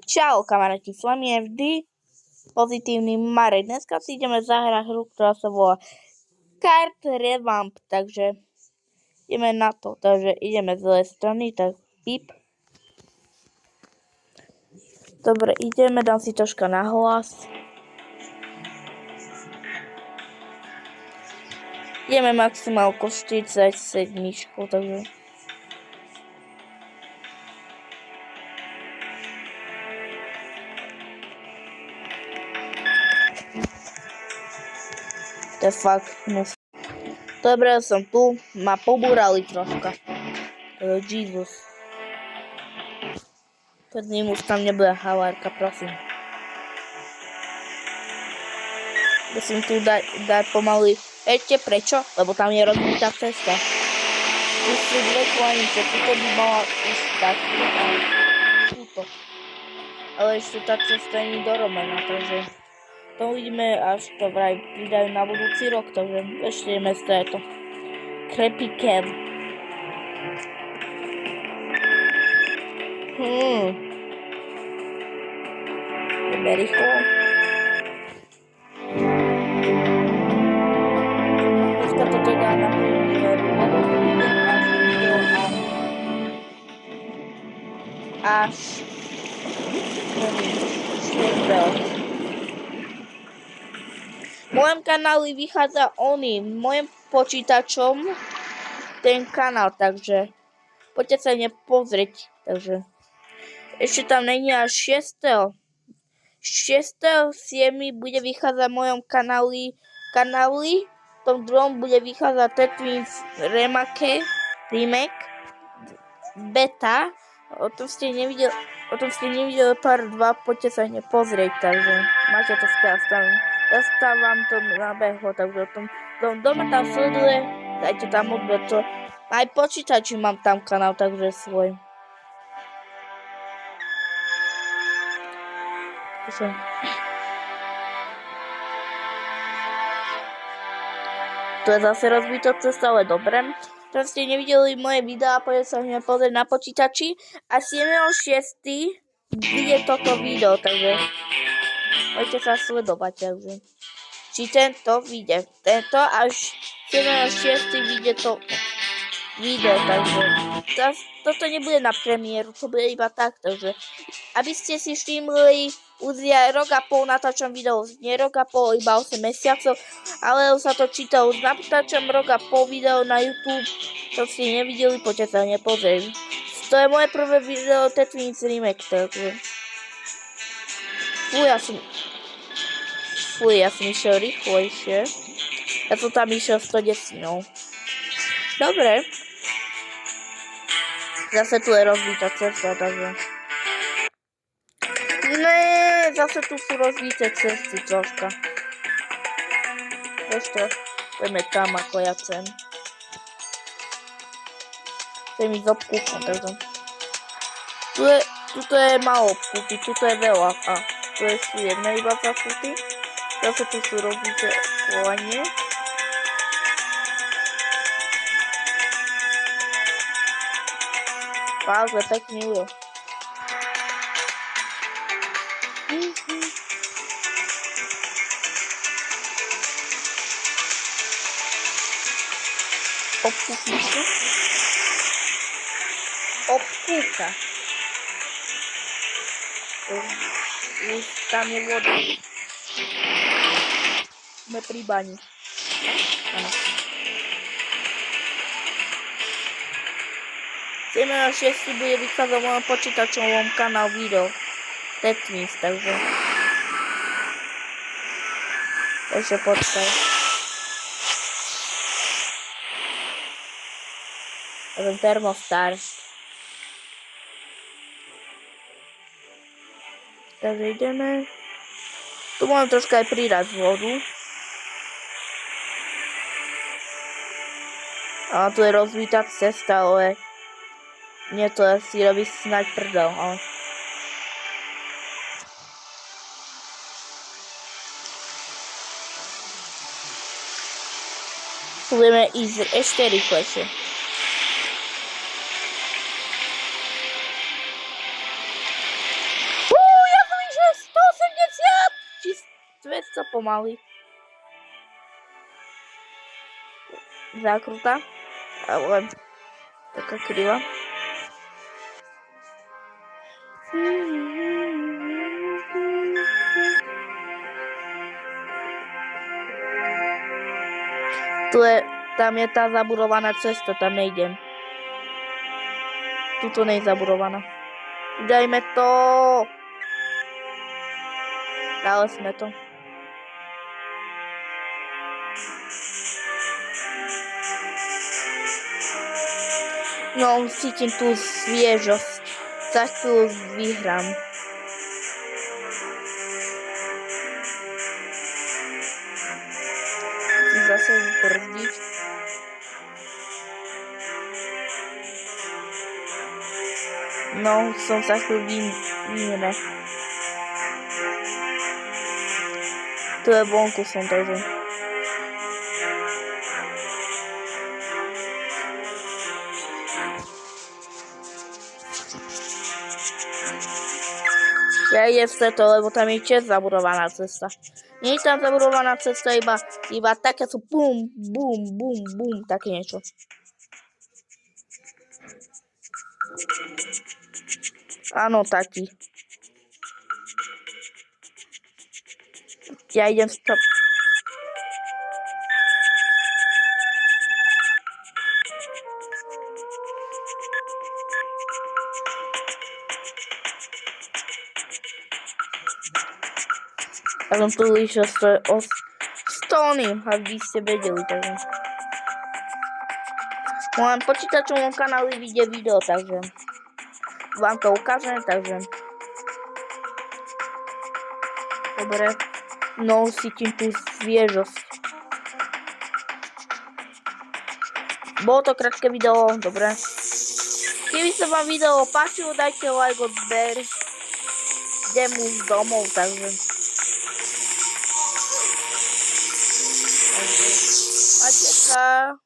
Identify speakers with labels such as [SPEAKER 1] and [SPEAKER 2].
[SPEAKER 1] Čau kamaráti, s vami je vždy pozitívny Marek. Dneska si ideme zahrať hru, ktorá sa volá Card Revamp, takže ideme na to. Takže ideme z zlej strany, tak pip. Dobre, ideme, dám si troška na hlas. Ideme maximálko 47, takže... To je fakt hnus. Dobre, som tu, ma pobúrali troška. Jesus. Pred ním už tam nebude havárka, prosím. Musím tu dať pomaly. Viete prečo? Lebo tam je rozbitá cesta. Tu sú dve klanice, tuto by mala ísť takto a túto. Ale ešte tá cesta nie je dorobená, takže to uvidíme, až to vraj pridajú na budúci rok, takže ešte ideme z této. Creepy Cab. Ideme rýchlo. Dneska toto dá na premiéru, lebo to bude až 4. V mojom kanáli vychádza mojim počítačom ten kanál, takže poďte sa nepozrieť, takže ešte tam není až 6. 6.7. bude vychádzať v mojom kanáli, v tom druhom bude vychádzať Tetris Remake beta, o tom ste nevideli pár 2, poďte sa nepozrieť, takže máte to zastávam to nabehlo, takže o tom doma tam sleduje, dajte tam odber to. Aj počítači mám tam kanál, takže svoj. To je zase rozbitá cesta, ale dobre. Teraz ste nevideli moje videá, poďte sa hneď pozrieť na počítači. A 7.6. bude toto video, takže poďte sa sledovať, takže či tento vyjde. Tento až 7.6. vyjde to video, takže toto nebude na premiéru, to bude iba tak, takže aby ste si všimli, už ja rok a pol natáčam video, nie rok a pol, iba 8 mesiacov, ale sa to číta, už natáčam rok a pol video na YouTube, to ste nevideli, poďte sa nepozrieť. To je moje prvé video Tetris Remake, takže ja som išiel rýchlejšie. Ja som tam išiel 110. Dobre. Zase tu je rozbitá cesta, takže... Ne, zase tu sú rozbité cesty troška. Ešte poďme tam, ako ja chcem. Chcem ísť obkúkom, takže... Tuto je málo obkúky, tuto je veľa. A tu sú jedné iba zakúky. Zase tu sú rozbité kolanie. Vážne, pekný ujo. Obkúka. Už tam je voda. Sme pri bani. Áno. 7.6. bude vychádzať v mojom počítačovom kanál video Tetris, takže počkaj. Ten termostar. Takže ideme. Tu môžem troška aj pridať vodu. A tu je rozbitá cesta, ale nie, to si robí snáď prdel, ale... Tu budeme ísť ešte rýchlejšie. co pomaly. Zakrutá, ale taká kriva. Tam je tá zaburovaná cesta, tam nejdem. Tuto nie je zaburovaná. Dajme to. Dali sme to. No, cítim tú sviežosť. Za chvíľu vyhrám. Musím zase zbrzdiť. No, som za chvíľu vyhne. Tu je vonku som, takže. Ja idem z to, lebo tam je tiež zaburovaná cesta. Nie je tam zaburovaná cesta, iba také sú bum, bum, bum, bum, také niečo. Áno, taký. Ja idem z toho. Ja som tu išiel o Stony, aby ste vedeli, takže. V mojom počítačovom kanáli vyjde video, takže vám to ukážem, takže. Dobre. No, cítim tú sviežosť. Bolo to krátke video, dobre. Keby sa vám video páčilo, dajte like, odber. Idem už domov, takže. Majte sa.